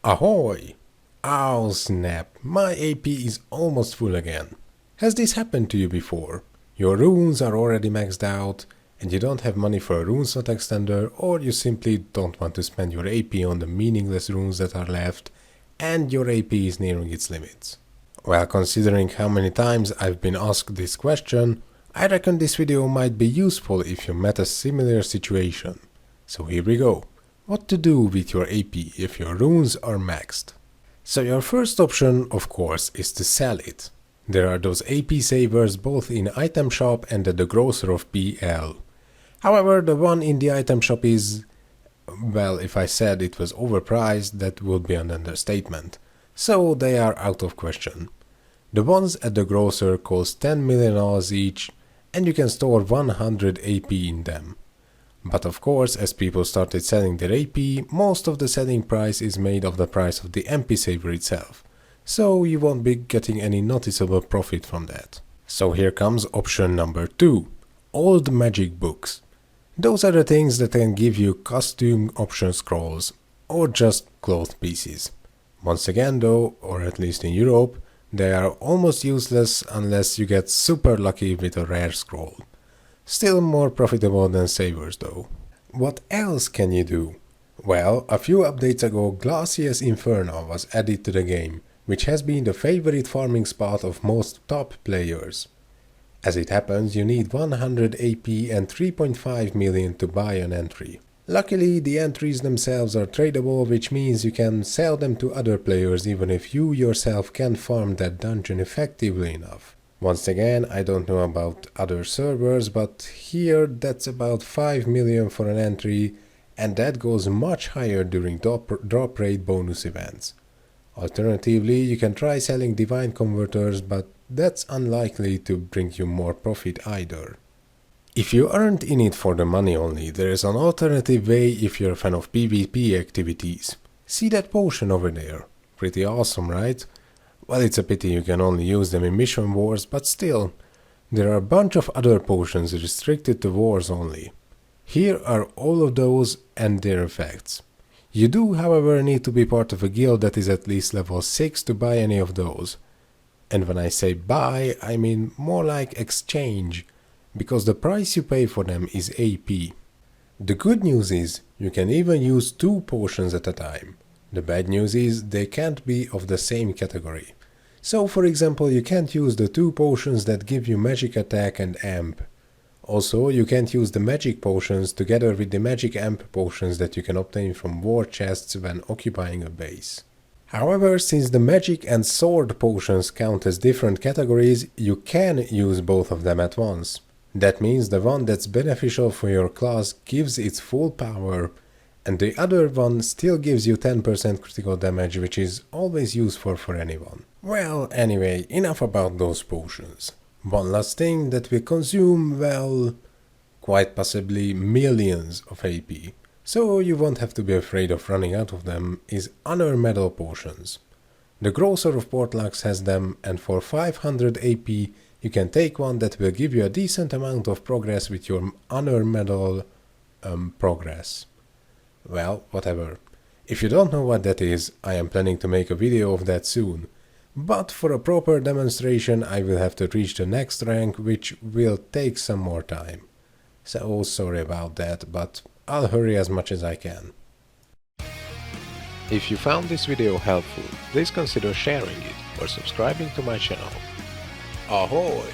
Ahoy! Oh snap, my AP is almost full again. Has this happened to you before? Your runes are already maxed out and you don't have money for a rune slot extender, or you simply don't want to spend your AP on the meaningless runes that are left and your AP is nearing its limits. Well, considering how many times I've been asked this question, I reckon this video might be useful if you met a similar situation. So here we go. What to do with your AP if your runes are maxed. So your first option, of course, is to sell it. There are those AP savers both in item shop and at the grocer of PL. However, the one in the item shop is, well, if I said it was overpriced, that would be an understatement. So they are out of question. The ones at the grocer cost 10 million Aus each, and you can store 100 AP in them. But of course, as people started selling their AP, most of the selling price is made of the price of the MP saver itself, so you won't be getting any noticeable profit from that. So here comes option number 2, old magic books. Those are the things that can give you costume option scrolls, or just cloth pieces. Once again though, or at least in Europe, they are almost useless unless you get super lucky with a rare scroll. Still more profitable than savers though. What else can you do? Well, a few updates ago Glacius Inferno was added to the game, which has been the favorite farming spot of most top players. As it happens, you need 100 AP and 3.5 million to buy an entry. Luckily, the entries themselves are tradable, which means you can sell them to other players even if you yourself can't farm that dungeon effectively enough. Once again, I don't know about other servers, but here that's about 5 million for an entry, and that goes much higher during drop rate bonus events. Alternatively, you can try selling divine converters, but that's unlikely to bring you more profit either. If you aren't in it for the money only, there is an alternative way if you're a fan of PvP activities. See that potion over there? Pretty awesome, right? Well, it's a pity you can only use them in mission wars, but still, there are a bunch of other potions restricted to wars only. Here are all of those and their effects. You do, however, need to be part of a guild that is at least level 6 to buy any of those. And when I say buy, I mean more like exchange, because the price you pay for them is AP. The good news is, you can even use 2 potions at a time. The bad news is, they can't be of the same category. So for example, you can't use the 2 potions that give you magic attack and amp. Also, you can't use the magic potions together with the magic amp potions that you can obtain from war chests when occupying a base. However, since the magic and sword potions count as different categories, you can use both of them at once. That means the one that's beneficial for your class gives its full power, and the other one still gives you 10% critical damage, which is always useful for anyone. Well, anyway, enough about those potions. One last thing that will consume, well, quite possibly millions of AP, so you won't have to be afraid of running out of them, is honor medal potions. The grocer of Portlax has them, and for 500 AP you can take one that will give you a decent amount of progress with your honor medal progress. Well, whatever. If you don't know what that is, I am planning to make a video of that soon. But for a proper demonstration I will have to reach the next rank, which will take some more time. So sorry about that, but I'll hurry as much as I can. If you found this video helpful, please consider sharing it or subscribing to my channel. Ahoy!